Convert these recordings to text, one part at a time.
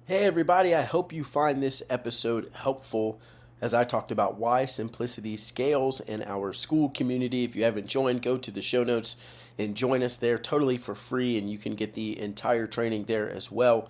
Hey, everybody, I hope you find this episode helpful as I talked about why simplicity scales in our school community. If you haven't joined, go to the show notes and join us there totally for free, and you can get the entire training there as well.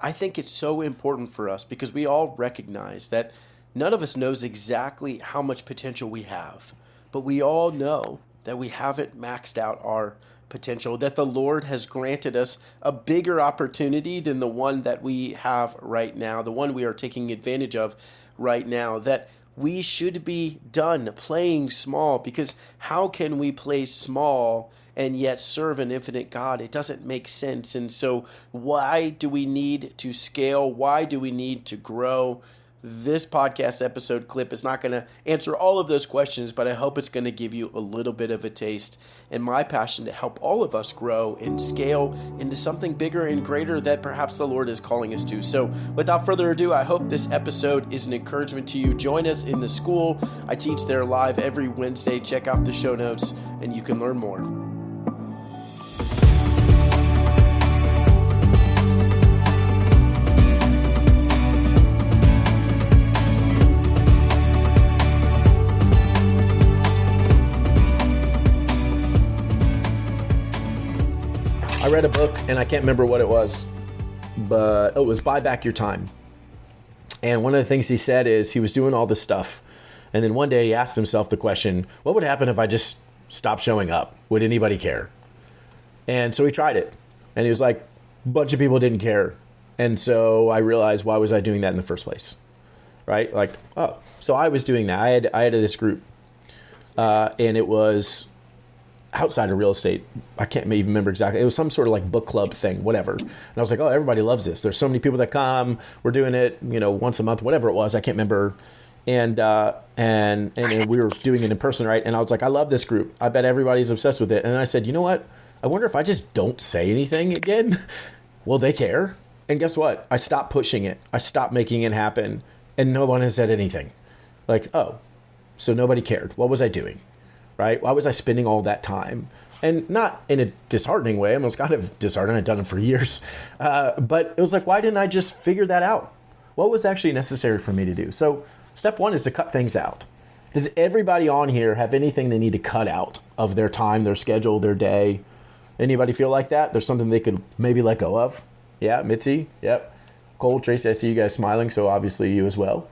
I think it's so important for us because we all recognize that none of us knows exactly how much potential we have, but we all know that we haven't maxed out our potential, that the Lord has granted us a bigger opportunity than the one that we have right now, the one we are taking advantage of right now, that we should be done playing small because how can we play small and yet serve an infinite God? It doesn't make sense. And so, why do we need to scale? Why do we need to grow? This podcast episode clip is not going to answer all of those questions, but I hope it's going to give you a little bit of a taste. And my passion to help all of us grow and scale into something bigger and greater that perhaps the Lord is calling us to. So without further ado, I hope this episode is an encouragement to you. Join us in the school. I teach there live every Wednesday. Check out the show notes and you can learn more. I read a book, and I can't remember what it was, but it was Buy Back Your Time. And one of the things he said is he was doing all this stuff. And then one day he asked himself the question, what would happen if I just stopped showing up? Would anybody care? And so he tried it. And he was like, a bunch of people didn't care. And so I realized, why was I doing that in the first place? Right? Like, oh, so I was doing that. I had this group, and it was outside of real estate. I can't even remember exactly. It was some sort of like book club thing, whatever. And I was like, oh, everybody loves this. There's so many people that come. We're doing it, once a month, whatever it was. I can't remember. And we were doing it in person, right? And I was like, I love this group. I bet everybody's obsessed with it. And I said, you know what? I wonder if I just don't say anything again. Will they care? And guess what? I stopped pushing it. I stopped making it happen. And no one has said anything. Like, oh, so nobody cared. What was I doing? Right? Why was I spending all that time? And not in a disheartening way. I mean, it was kind of disheartening. I'd done it for years. But it was like, why didn't I just figure that out? What was actually necessary for me to do? So step one is to cut things out. Does everybody on here have anything they need to cut out of their time, their schedule, their day? Anybody feel like that? There's something they could maybe let go of? Yeah, Mitzi? Yep. Cole, Tracy, I see you guys smiling, so obviously you as well.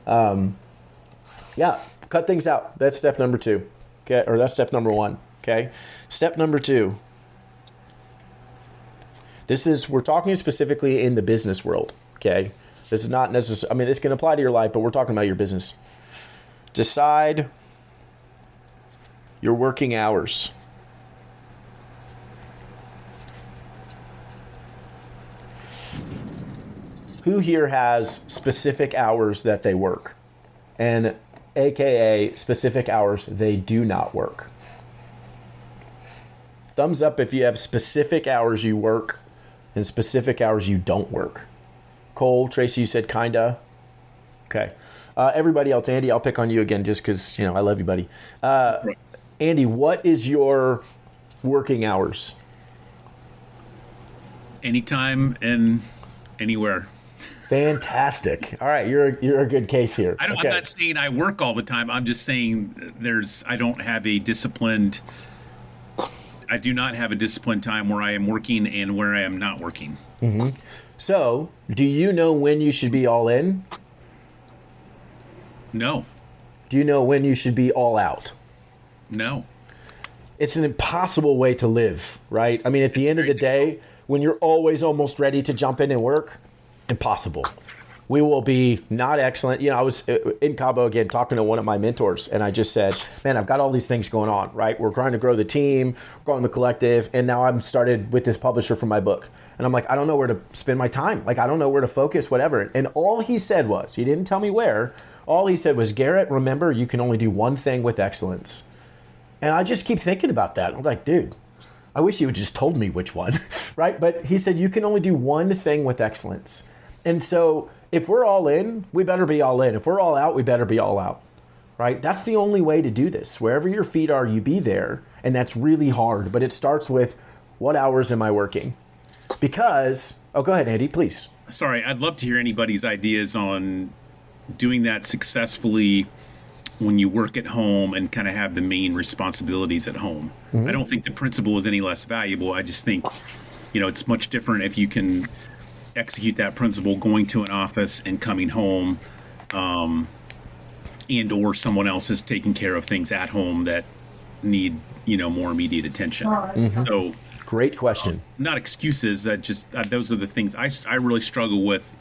Yeah, cut things out. That's step number two. Okay, or that's step number one. Okay. Step number two. We're talking specifically in the business world. Okay. This is not necessarily, I mean, this can apply to your life, but we're talking about your business. Decide your working hours. Who here has specific hours that they work? And AKA specific hours they do not work. Thumbs up if you have specific hours you work and specific hours you don't work. Cole, Tracy, you said kinda. Okay. Everybody else, Andy, I'll pick on you again just because, I love you, buddy. Andy, what is your working hours? Anytime and anywhere. Fantastic. All right, you're a good case here. I'm not saying I work all the time. I'm just saying I do not have a disciplined time where I am working and where I am not working. Mm-hmm. So, do you know when you should be all in? No. Do you know when you should be all out? No. It's an impossible way to live, right? I mean, at the end of the day, when you're always almost ready to jump in and work, impossible. We will be not excellent. I was in Cabo again talking to one of my mentors, and I just said, man, I've got all these things going on, right? We're trying to grow the team, growing the collective, and now I'm started with this publisher for my book. And I'm like, I don't know where to spend my time. Like, I don't know where to focus, whatever. And all he said was, he didn't tell me where, all he said was, Garrett, remember, you can only do one thing with excellence. And I just keep thinking about that. I'm like, dude, I wish you had just told me which one, right? But he said, you can only do one thing with excellence. And so if we're all in, we better be all in. If we're all out, we better be all out, right? That's the only way to do this. Wherever your feet are, you be there. And that's really hard. But it starts with, what hours am I working? Because Oh, go ahead, Andy, please. Sorry, I'd love to hear anybody's ideas on doing that successfully when you work at home and kind of have the main responsibilities at home. I don't think the principle is any less valuable. I just think, it's much different if you can execute that principle going to an office and coming home, and or someone else is taking care of things at home that need, more immediate attention. So great question. Not excuses. Those are the things I really struggle with.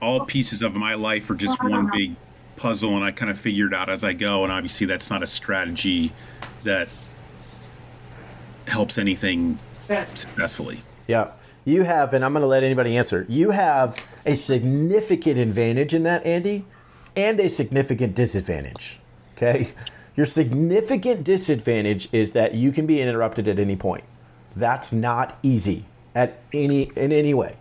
All pieces of my life are just one big puzzle, and I kind of figure it out as I go. And obviously, that's not a strategy that helps anything successfully. Yeah. You have, and I'm going to let anybody answer, you have a significant advantage in that, Andy, and a significant disadvantage. Okay? Your significant disadvantage is that you can be interrupted at any point. That's not easy in any way,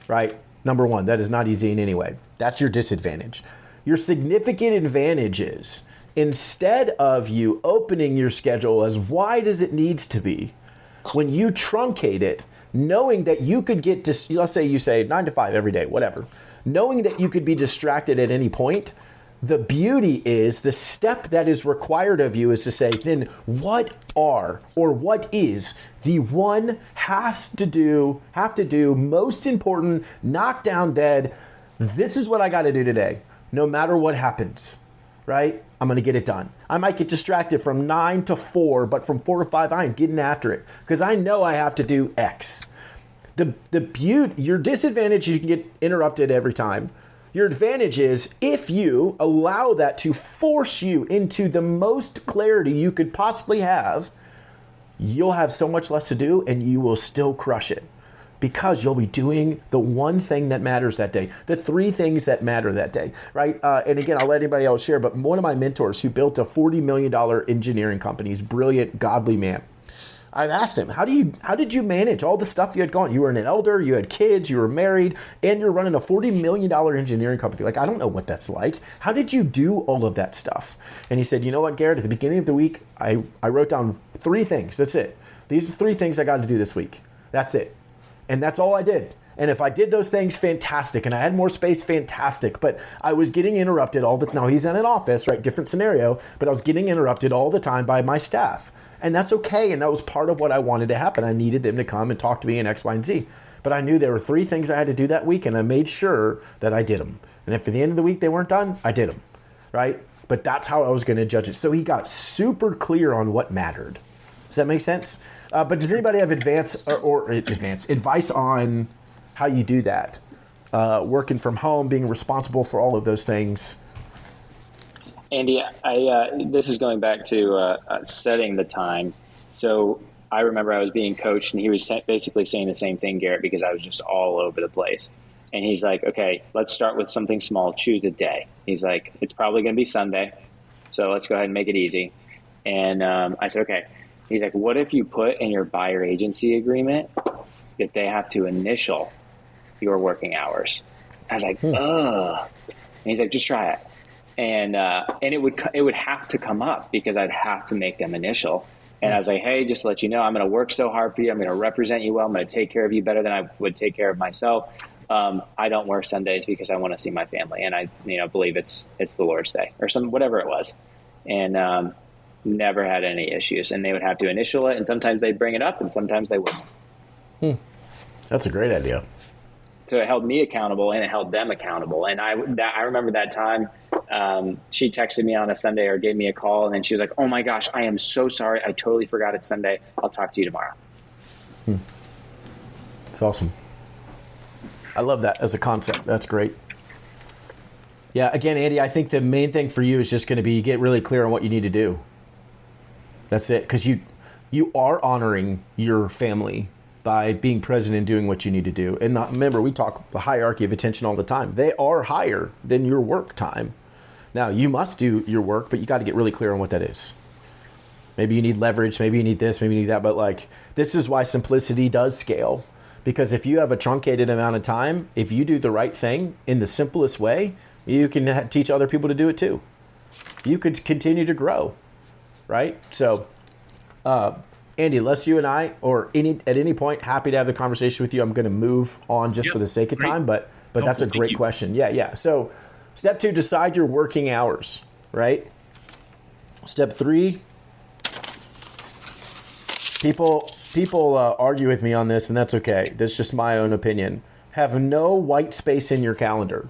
right? Number one, that is not easy in any way. That's your disadvantage. Your significant advantage is instead of you opening your schedule as wide as it needs to be, when you truncate it, knowing that you could get, let's say you say 9 to 5 every day, whatever, knowing that you could be distracted at any point, the beauty is the step that is required of you is to say, then what is the one have to do, most important, knock down dead, this is what I got to do today, no matter what happens, right? I'm going to get it done. I might get distracted from 9 to 4, but from 4 to 5, I'm getting after it because I know I have to do X. Your disadvantage is you can get interrupted every time. Your advantage is if you allow that to force you into the most clarity you could possibly have, you'll have so much less to do and you will still crush it because you'll be doing the one thing that matters that day, the 3 things that matter that day, right? And again, I'll let anybody else share, but one of my mentors who built a $40 million engineering company, he's a brilliant, godly man. I've asked him, how did you manage all the stuff you had gone? You were an elder, you had kids, you were married, and you're running a $40 million engineering company. Like, I don't know what that's like. How did you do all of that stuff? And he said, you know what, Garrett, at the beginning of the week, I wrote down 3 things. That's it. These are 3 things I got to do this week. That's it. And that's all I did. And if I did those things, fantastic. And I had more space, fantastic. But I was getting interrupted now he's in an office, right? Different scenario. But I was getting interrupted all the time by my staff. And that's okay. And that was part of what I wanted to happen. I needed them to come and talk to me in X, Y, and Z. But I knew there were 3 things I had to do that week. And I made sure that I did them. And if at the end of the week they weren't done, I did them, right? But that's how I was going to judge it. So he got super clear on what mattered. Does that make sense? But does anybody have advice on how you do that? Working from home, being responsible for all of those things. Andy, this is going back to setting the time. So I remember I was being coached, and he was basically saying the same thing, Garrett, because I was just all over the place. And he's like, okay, let's start with something small. Choose a day. He's like, it's probably going to be Sunday, so let's go ahead and make it easy. And I said, okay. He's like, what if you put in your buyer agency agreement that they have to initial your working hours? I was like, ugh. And he's like, just try it. And it would have to come up because I'd have to make them initial. And I was like, hey, just to let you know, I'm going to work so hard for you. I'm going to represent you well. I'm going to take care of you better than I would take care of myself. I don't work Sundays because I want to see my family. And I believe it's the Lord's Day or whatever it was. And never had any issues. And they would have to initial it. And sometimes they'd bring it up and sometimes they wouldn't. That's a great idea. So it held me accountable and it held them accountable. And I remember that time she texted me on a Sunday or gave me a call. And then she was like, oh my gosh, I am so sorry. I totally forgot it's Sunday. I'll talk to you tomorrow. It's awesome. I love that as a concept. That's great. Yeah. Again, Andy, I think the main thing for you is just going to be get really clear on what you need to do. That's it. Because you are honoring your family by being present and doing what you need to do. And remember, we talk the hierarchy of attention all the time. They are higher than your work time. Now, you must do your work, but you got to get really clear on what that is. Maybe you need leverage, maybe you need this, maybe you need that, but this is why simplicity does scale. Because if you have a truncated amount of time, if you do the right thing in the simplest way, you can teach other people to do it too. You could continue to grow, right? So, Andy, unless you and I, or at any point, happy to have the conversation with you. I'm going to move on just for the sake of time, but that's a great question. Yeah. So step 2, decide your working hours, right? Step 3, people argue with me on this, and that's okay. That's just my own opinion. Have no white space in your calendar.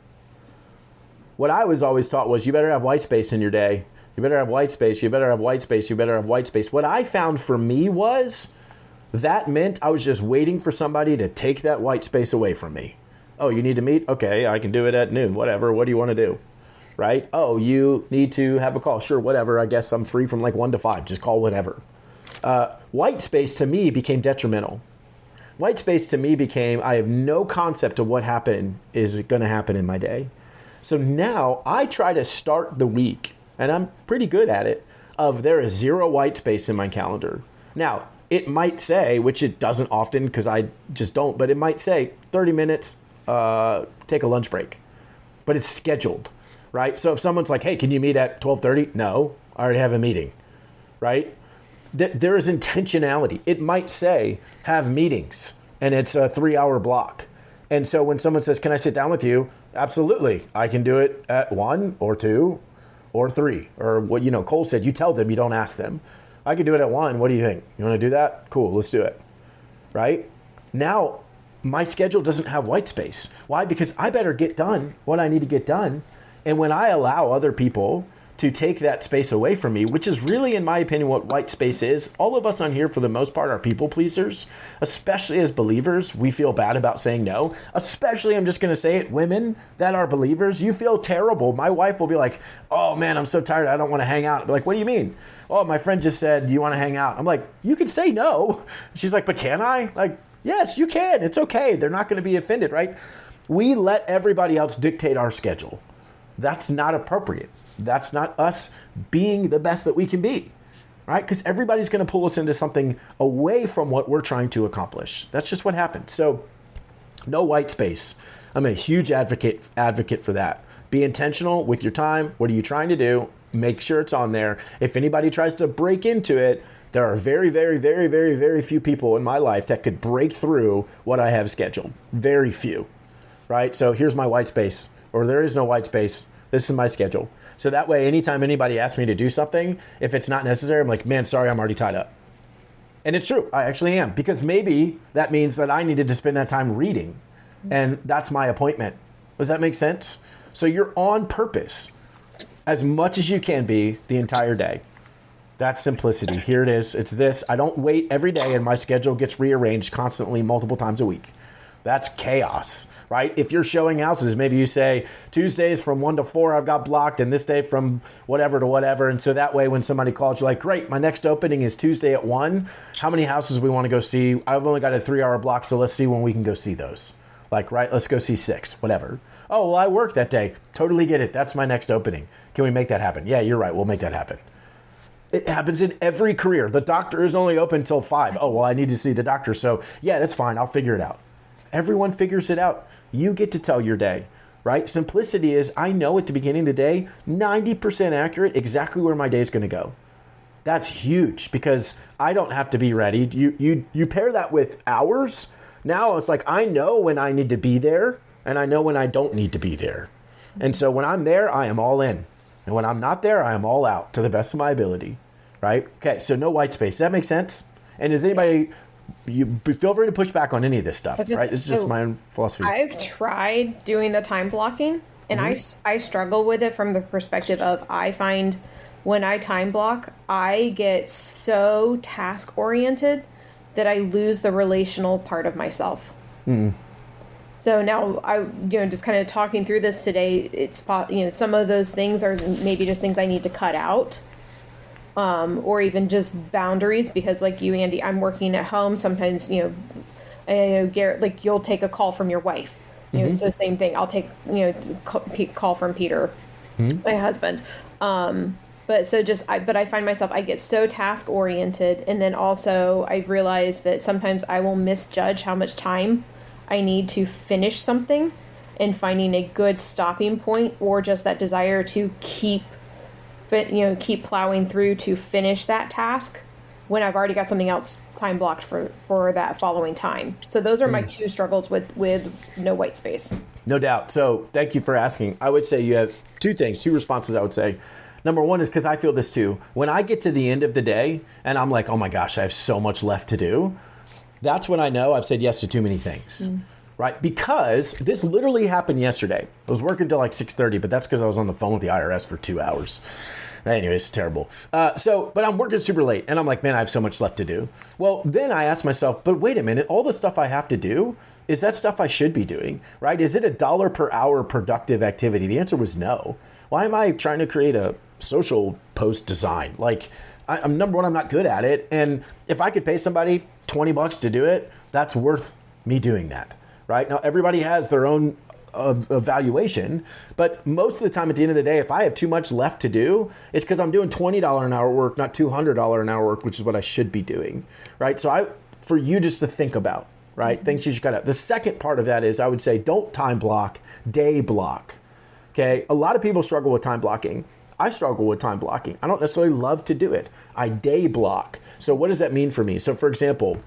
What I was always taught was you better have white space in your day. You better have white space. You better have white space. You better have white space. What I found for me was that meant I was just waiting for somebody to take that white space away from me. Oh, you need to meet? Okay, I can do it at noon. Whatever. What do you want to do? Right? Oh, you need to have a call. Sure, whatever. I guess I'm free from like 1 to 5. Just call whatever. White space to me became detrimental. White space to me became I have no concept of what is going to happen in my day. So now I try to start the week, and I'm pretty good at it, of there is 0 white space in my calendar. Now, it might say, which it doesn't often because I just don't, but it might say 30 minutes, take a lunch break. But it's scheduled, right? So if someone's like, hey, can you meet at 12:30? No, I already have a meeting, right? There is intentionality. It might say have meetings, and it's a 3-hour block. And so when someone says, can I sit down with you? Absolutely. I can do it at 1 or 2 or 3. Or what, Cole said, you tell them, you don't ask them. I can do it at 1. What do you think? You want to do that? Cool, let's do it. Right? Now, my schedule doesn't have white space. Why? Because I better get done what I need to get done. And when I allow other people to take that space away from me, which is really, in my opinion, what white space is. All of us on here, for the most part, are people pleasers, especially as believers. We feel bad about saying no, especially, I'm just going to say it, women that are believers, you feel terrible. My wife will be like, oh man, I'm so tired. I don't want to hang out. I'll be like, what do you mean? Oh, my friend just said, do you want to hang out? I'm like, you can say no. She's like, but can I? Like, yes, you can. It's okay. They're not going to be offended, right? We let everybody else dictate our schedule. That's not appropriate. That's not us being the best that we can be, right? Because everybody's going to pull us into something away from what we're trying to accomplish. That's just what happens. So no white space. I'm a huge advocate for that. Be intentional with your time. What are you trying to do? Make sure it's on there. If anybody tries to break into it, there are very, very, very, very, very few people in my life that could break through what I have scheduled. Very few, right? So here's my white space, or there is no white space. This is my schedule. So that way, anytime anybody asks me to do something, if it's not necessary, I'm like, man, sorry, I'm already tied up. And it's true. I actually am. Because maybe that means that I needed to spend that time reading. And that's my appointment. Does that make sense? So you're on purpose as much as you can be the entire day. That's simplicity. Here it is. It's this. I don't wait every day and my schedule gets rearranged constantly multiple times a week. That's chaos. Right? If you're showing houses, maybe you say Tuesdays from 1 to 4, I've got blocked, and this day from whatever to whatever. And so that way, when somebody calls, you're like, great, my next opening is Tuesday at 1. How many houses we want to go see? I've only got a 3-hour block, so let's see when we can go see those. Like, right, let's go see 6, whatever. Oh, well, I work that day. Totally get it. That's my next opening. Can we make that happen? Yeah, you're right. We'll make that happen. It happens in every career. The doctor is only open until 5. Oh, well, I need to see the doctor. So yeah, that's fine. I'll figure it out. Everyone figures it out. You get to tell your day, right? Simplicity is, I know at the beginning of the day, 90% accurate exactly where my day is going to go. That's huge because I don't have to be ready. You pair that with hours. Now it's like, I know when I need to be there and I know when I don't need to be there. And so when I'm there, I am all in. And when I'm not there, I am all out to the best of my ability, right? Okay, so no white space. Does that make sense? And does anybody... You feel free to push back on any of this stuff, right? It's just my own philosophy. I've tried doing the time blocking, and I struggle with it from the perspective of I find when I time block, I get so task oriented that I lose the relational part of myself. So now just kind of talking through this today, it's some of those things are maybe just things I need to cut out. Or even just boundaries, because like you, Andy, I'm working at home. Sometimes, Garrett, like you'll take a call from your wife. So same thing. I'll take, call from Peter, my husband. But I find myself, I get so task oriented. And then also I've realized that sometimes I will misjudge how much time I need to finish something, and finding a good stopping point, or just that desire to keep plowing through to finish that task when I've already got something else time blocked for that following time. So those are my two struggles with no white space. No doubt. So thank you for asking. I would say you have two responses I would say. Number one is because I feel this too. When I get to the end of the day and I'm like, oh my gosh, I have so much left to do. That's when I know I've said yes to too many things, right? Because this literally happened yesterday. I was working till like 6:30, but that's because I was on the phone with the IRS for 2 hours. Anyway, it's terrible. But I'm working super late and I'm like, man, I have so much left to do. Well, then I asked myself, but wait a minute, all the stuff I have to do, is that stuff I should be doing, right? Is it $1 per hour productive activity? The answer was no. Why am I trying to create a social post design? Like, I'm number one, I'm not good at it. And if I could pay somebody $20 to do it, that's worth me doing that, right? Now, everybody has their own evaluation, but most of the time at the end of the day, if I have too much left to do, it's because I'm doing $20 an hour work, not $200 an hour work, which is what I should be doing, right? So for you just to think about, right? Things you should cut out. The second part of that is I would say don't time block, day block. Okay. A lot of people struggle with time blocking. I struggle with time blocking. I don't necessarily love to do it. I day block. So what does that mean for me? So for example,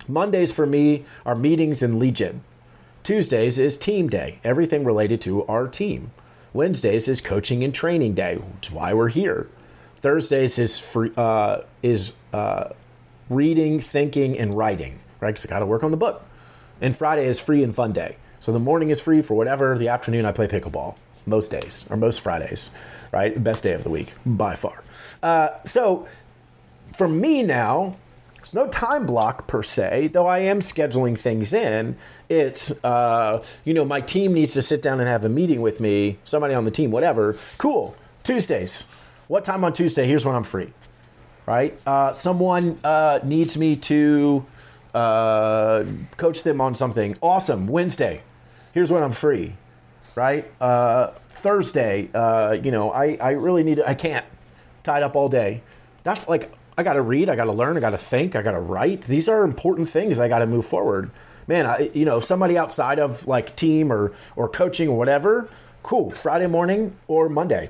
Mondays for me are meetings and lead gen. Tuesdays is team day, everything related to our team. Wednesdays is coaching and training day, which is why we're here. Thursdays is reading, thinking, and writing, right? Because I got to work on the book. And Friday is free and fun day. So the morning is free for whatever. The afternoon, I play pickleball most days or most Fridays, right? Best day of the week by far. So for me now, there's no time block per se, though I am scheduling things in. It's, my team needs to sit down and have a meeting with me, somebody on the team, whatever. Cool. Tuesdays. What time on Tuesday? Here's when I'm free, right? Someone needs me to coach them on something. Awesome. Wednesday. Here's when I'm free, right? Thursday, I really need to, I can't. Tied up all day. That's like, I got to read, I got to learn, I got to think, I got to write. These are important things. I got to move forward. Man, somebody outside of like team or coaching or whatever, cool. Friday morning or Monday.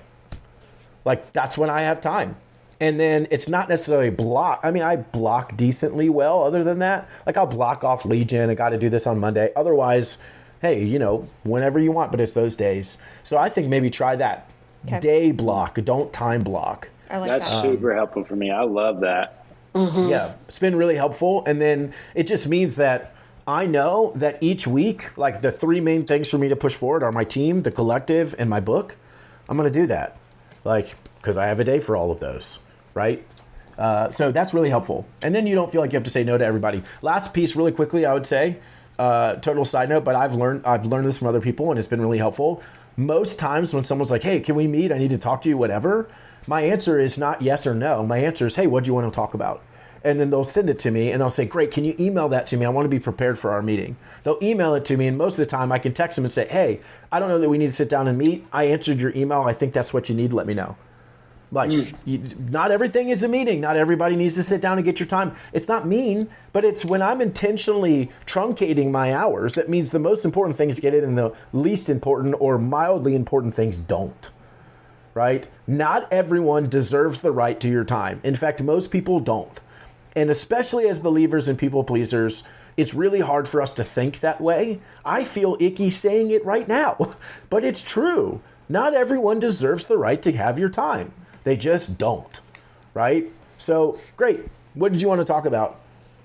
Like that's when I have time. And then it's not necessarily block. I mean, I block decently well other than that. Like I'll block off Legion. I got to do this on Monday. Otherwise, hey, whenever you want, but it's those days. So I think maybe try that. Okay. Day block, don't time block. I like That's that. super helpful for me. I love that. Mm-hmm. Yeah, it's been really helpful. And then it just means that I know that each week, like the three main things for me to push forward are my team, the collective, and my book. I'm going to do that. Like, because I have a day for all of those, right? So that's really helpful. And then you don't feel like you have to say no to everybody. Last piece really quickly, I would say, total side note, but I've learned this from other people and it's been really helpful. Most times when someone's like, hey, can we meet? I need to talk to you, whatever. My answer is not yes or no. My answer is, hey, what do you want to talk about? And then they'll send it to me and they'll say, great, can you email that to me? I want to be prepared for our meeting. They'll email it to me and most of the time I can text them and say, hey, I don't know that we need to sit down and meet. I answered your email. I think that's what you need. Let me know. Like, not everything is a meeting. Not everybody needs to sit down and get your time. It's not mean, but it's when I'm intentionally truncating my hours, that means the most important things get it and the least important or mildly important things don't, right? Not everyone deserves the right to your time. In fact, most people don't. And especially as believers and people pleasers, it's really hard for us to think that way. I feel icky saying it right now, but it's true. Not everyone deserves the right to have your time. They just don't, right? So, great. What did you want to talk about?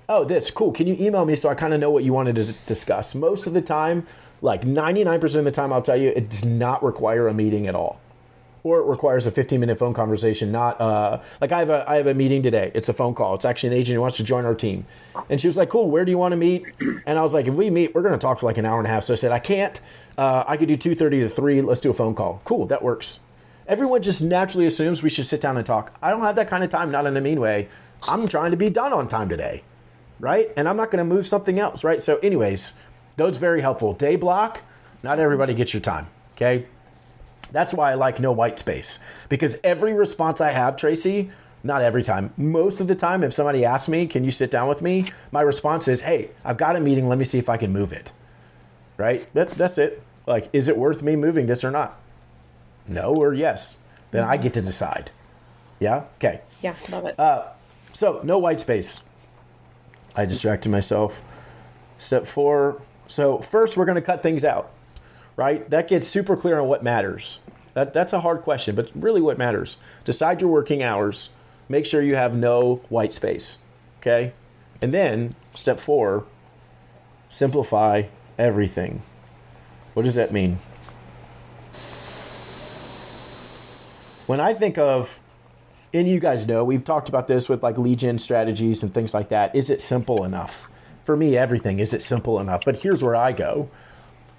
Oh, this, cool. Can you email me so I kind of know what you wanted to discuss? Most of the time, like 99% of the time, I'll tell you, it does not require a meeting at all. Or it requires a 15-minute phone conversation, not, like I have a meeting today. It's a phone call. It's actually an agent who wants to join our team. And she was like, cool, where do you want to meet? And I was like, if we meet, we're going to talk for like an hour and a half. So I said, I can't. I could do 2:30 to 3. Let's do a phone call. Cool, that works. Everyone just naturally assumes we should sit down and talk. I don't have that kind of time, not in a mean way. I'm trying to be done on time today, right? And I'm not going to move something else, right? So anyways, those very helpful. Day block, not everybody gets your time, okay? That's why I like no white space. Because every response I have, Tracy, not every time, most of the time, if somebody asks me, can you sit down with me? My response is, hey, I've got a meeting. Let me see if I can move it, right? That's it. Like, is it worth me moving this or not? No or yes, then I get to decide. Yeah? Okay. Yeah, love it. So no white space. I distracted myself. Step 4. So first we're going to cut things out, right? That gets super clear on what matters. That's a hard question, but really what matters. Decide your working hours. Make sure you have no white space, okay? And then step 4, simplify everything. What does that mean? When I think of, and you guys know, we've talked about this with like lead gen strategies and things like that. Is it simple enough? For me, everything, is it simple enough? But here's where I go.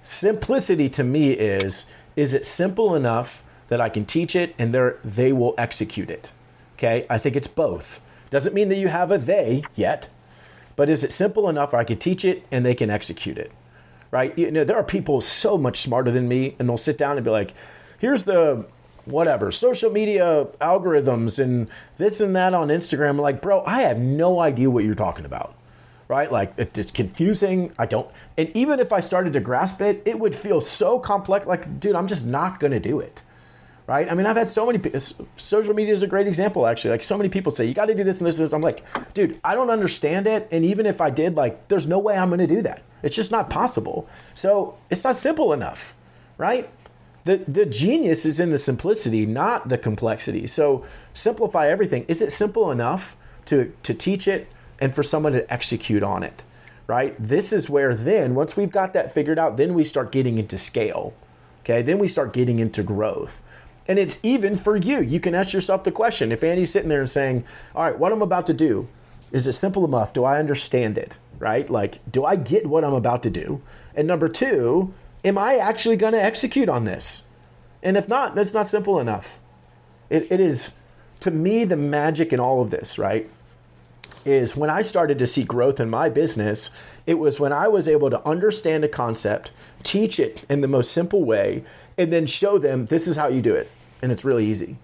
Simplicity to me is it simple enough that I can teach it and they will execute it? Okay, I think it's both. Doesn't mean that you have a they yet, but is it simple enough where I can teach it and they can execute it? Right? You know, there are people so much smarter than me, and they'll sit down and be like, here's the whatever, social media algorithms and this and that on Instagram. I'm like, bro, I have no idea what you're talking about, right? Like, it's confusing. And even if I started to grasp it, it would feel so complex. Like, dude, I'm just not going to do it, right? I mean, I've had so many, social media is a great example, actually. Like, so many people say, you got to do this and this and this. I'm like, dude, I don't understand it. And even if I did, like, there's no way I'm going to do that. It's just not possible. So it's not simple enough, right? The genius is in the simplicity, not the complexity. So simplify everything. Is it simple enough to teach it and for someone to execute on it, right? This is where then, once we've got that figured out, then we start getting into scale, okay? Then we start getting into growth. And it's even for you. You can ask yourself the question. If Andy's sitting there and saying, all right, what I'm about to do, is it simple enough? Do I understand it, right? Like, do I get what I'm about to do? And number 2, am I actually going to execute on this? And if not, that's not simple enough. It is, to me, the magic in all of this, right, is when I started to see growth in my business, it was when I was able to understand a concept, teach it in the most simple way, and then show them this is how you do it. And it's really easy.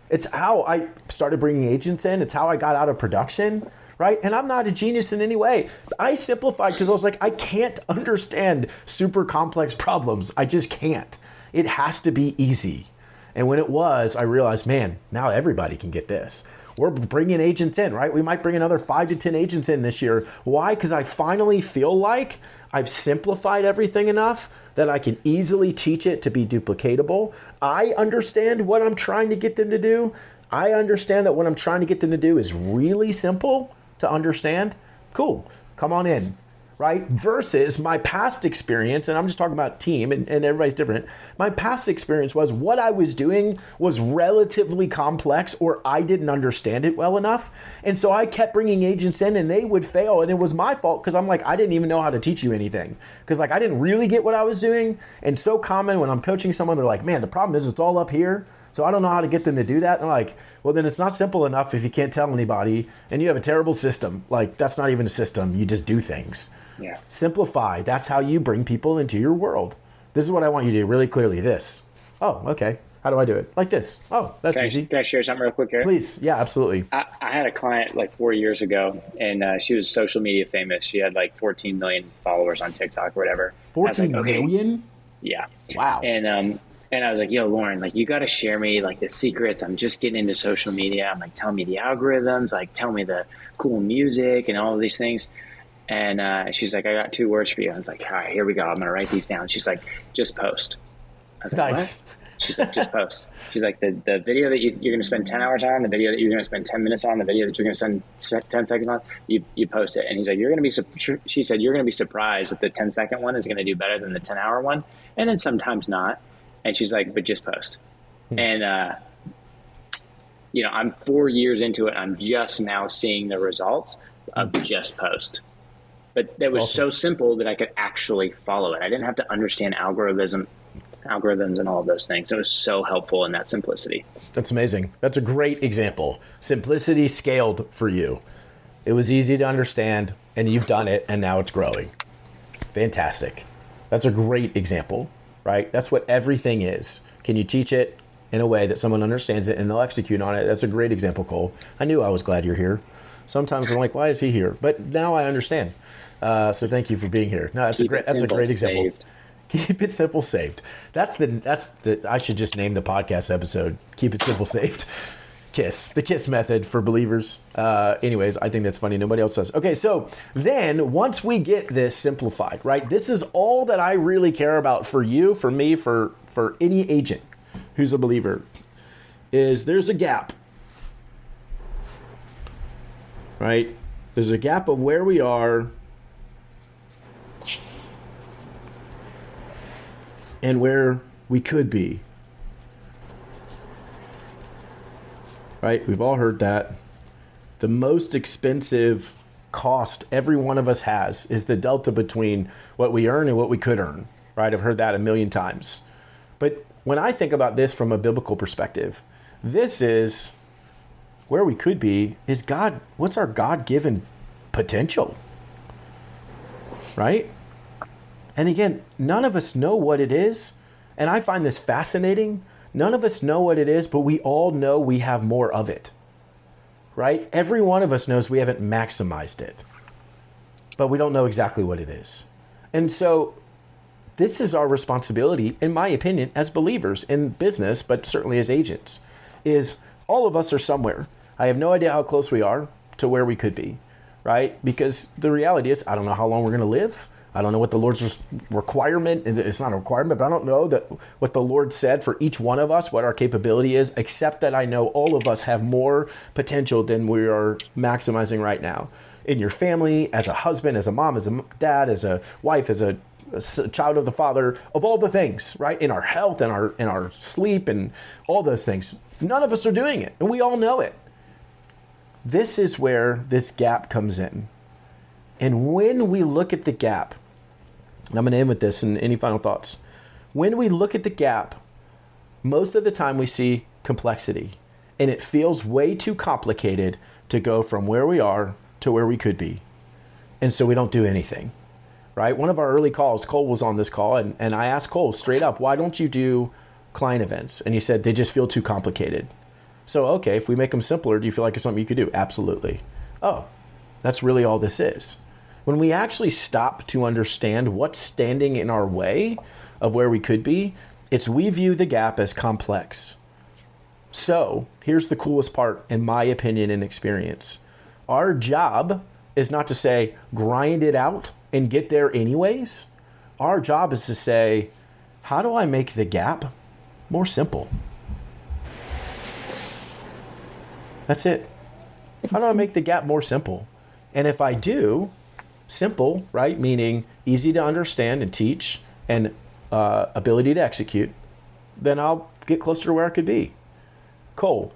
It's how I started bringing agents in. It's how I got out of production, right? And I'm not a genius in any way. I simplified because I was like, I can't understand super complex problems. I just can't. It has to be easy. And when it was, I realized, man, now everybody can get this. We're bringing agents in, right? We might bring another 5 to 10 agents in this year. Why? Because I finally feel like I've simplified everything enough that I can easily teach it to be duplicatable. I understand what I'm trying to get them to do. I understand that what I'm trying to get them to do is really simple to understand. Cool, come on in, right? Versus my past experience, and I'm just talking about team, and everybody's different. My past experience was what I was doing was relatively complex, or I didn't understand it well enough. And so I kept bringing agents in and they would fail. And it was my fault because I'm like, I didn't even know how to teach you anything. Because like, I didn't really get what I was doing. And so common when I'm coaching someone, they're like, man, the problem is it's all up here. So I don't know how to get them to do that. And I'm like, well, then it's not simple enough if you can't tell anybody and you have a terrible system. Like, that's not even a system. You just do things. Yeah. Simplify. That's how you bring people into your world. This is what I want you to do really clearly. This. Oh, okay. How do I do it? Like this. Oh, that's easy. Can I share something real quick, Garrett? Please. Yeah, absolutely. I had a client like 4 years ago, and she was social media famous. She had like 14 million followers on TikTok or whatever. 14 million? Yeah. Wow. And I was like, yo, Lauren, like, you got to share me like the secrets. I'm just getting into social media. I'm like, tell me the algorithms, like tell me the cool music and all of these things. And she's like, I got 2 words for you. I was like, all right, here we go. I'm going to write these down. She's like, just post. I was like, nice. What? She's like, just post. She's like, the video that you're going to spend 10 hours on, the video that you're going to spend 10 minutes on, the video that you're going to spend 10 seconds on, you post it. And he's like, she said, you're going to be surprised that the 10-second one is going to do better than the 10-hour one. And then sometimes not. And she's like, but just post. And, I'm 4 years into it. I'm just now seeing the results of just post. But that was awesome. So simple that I could actually follow it. I didn't have to understand algorithms and all of those things. It was so helpful in that simplicity. That's amazing. That's a great example. Simplicity scaled for you. It was easy to understand, and you've done it, and now it's growing. Fantastic. That's a great example, right? That's what everything is. Can you teach it in a way that someone understands it and they'll execute on it? That's a great example, Cole. I knew I was glad you're here. Sometimes I'm like, why is he here? But now I understand. So thank you for being here. No, that's a great example. Saved. Keep it simple, saved. That's the I should just name the podcast episode. Keep it simple, saved. KISS, the KISS method for believers. Anyways, I think that's funny. Nobody else does. Okay, so then once we get this simplified, right? This is all that I really care about for you, for me, for any agent who's a believer, is there's a gap, right? There's a gap of where we are and where we could be. Right? We've all heard that. The most expensive cost every one of us has is the delta between what we earn and what we could earn. Right? I've heard that a million times. But when I think about this from a biblical perspective, this is where we could be is God. What's our God-given potential? Right? And again, none of us know what it is. And I find this fascinating. None of us know what it is, but we all know we have more of it, right? Every one of us knows we haven't maximized it, but we don't know exactly what it is. And so this is our responsibility, in my opinion, as believers in business, but certainly as agents, is all of us are somewhere. I have no idea how close we are to where we could be, right? Because the reality is, I don't know how long we're going to live. I don't know what the Lord's requirement, it's not a requirement, but I don't know that what the Lord said for each one of us, what our capability is, except that I know all of us have more potential than we are maximizing right now. In your family, as a husband, as a mom, as a dad, as a wife, as a child of the Father, of all the things, right? In our health and our sleep and all those things. None of us are doing it, and we all know it. This is where this gap comes in. And when we look at the gap, and I'm going to end with this, and any final thoughts. When we look at the gap, most of the time we see complexity, and it feels way too complicated to go from where we are to where we could be. And so we don't do anything, right? One of our early calls, Cole was on this call, and I asked Cole straight up, why don't you do client events? And he said, they just feel too complicated. So, okay, if we make them simpler, do you feel like it's something you could do? Absolutely. Oh, that's really all this is. When we actually stop to understand what's standing in our way of where we could be, it's we view the gap as complex. So here's the coolest part, in my opinion and experience. Our job is not to say, grind it out and get there anyways. Our job is to say, how do I make the gap more simple? That's it. How do I make the gap more simple? And if I do, simple, right? Meaning easy to understand and teach and ability to execute, then I'll get closer to where I could be. Cole,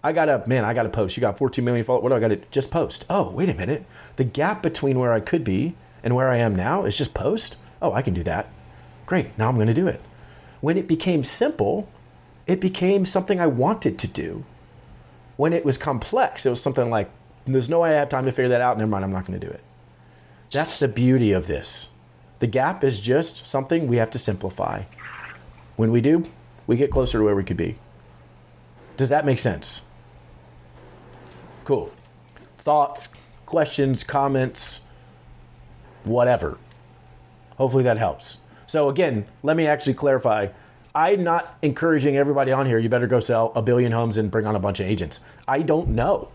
I got to post. You got 14 million followers. What do I got to just post? Oh, wait a minute. The gap between where I could be and where I am now is just post. Oh, I can do that. Great. Now I'm going to do it. When it became simple, it became something I wanted to do. When it was complex, it was something like, there's no way I have time to figure that out. Never mind, I'm not going to do it. That's the beauty of this. The gap is just something we have to simplify. When we do, we get closer to where we could be. Does that make sense? Cool. Thoughts, questions, comments, whatever. Hopefully that helps. So again, let me actually clarify. I'm not encouraging everybody on here, you better go sell 1 billion homes and bring on a bunch of agents. I don't know.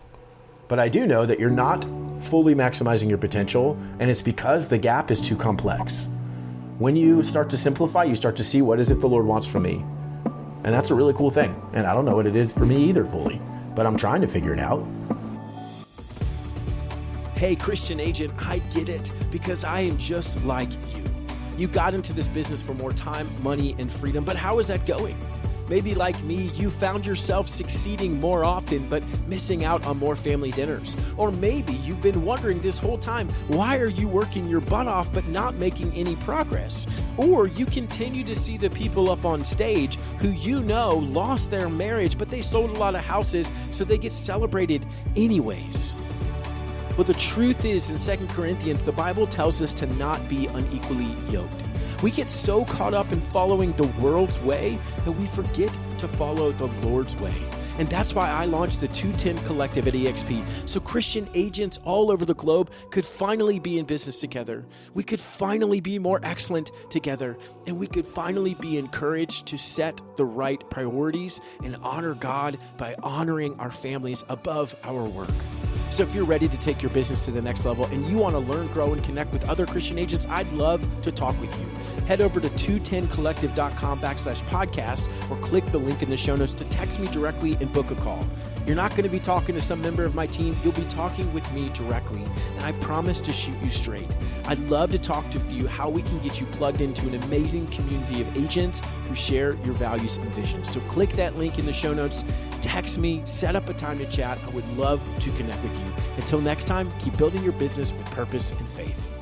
But I do know that you're not fully maximizing your potential, and it's because the gap is too complex. When you start to simplify, you start to see what is it the Lord wants from me. And that's a really cool thing. And I don't know what it is for me either fully, but I'm trying to figure it out. Hey, Christian agent, I get it, because I am just like you. You got into this business for more time, money, and freedom, but how is that going? Maybe like me, you found yourself succeeding more often, but missing out on more family dinners. Or maybe you've been wondering this whole time, why are you working your butt off but not making any progress? Or you continue to see the people up on stage who you know lost their marriage, but they sold a lot of houses, so they get celebrated anyways. Well, the truth is, in 2 Corinthians, the Bible tells us to not be unequally yoked. We get so caught up in following the world's way that we forget to follow the Lord's way. And that's why I launched the 210 Collective at EXP, so Christian agents all over the globe could finally be in business together. We could finally be more excellent together, and we could finally be encouraged to set the right priorities and honor God by honoring our families above our work. So if you're ready to take your business to the next level and you want to learn, grow, and connect with other Christian agents, I'd love to talk with you. Head over to 210collective.com/podcast or click the link in the show notes to text me directly and book a call. You're not going to be talking to some member of my team. You'll be talking with me directly, and I promise to shoot you straight. I'd love to talk to you how we can get you plugged into an amazing community of agents who share your values and visions. So click that link in the show notes, text me, set up a time to chat. I would love to connect with you. Until next time, keep building your business with purpose and faith.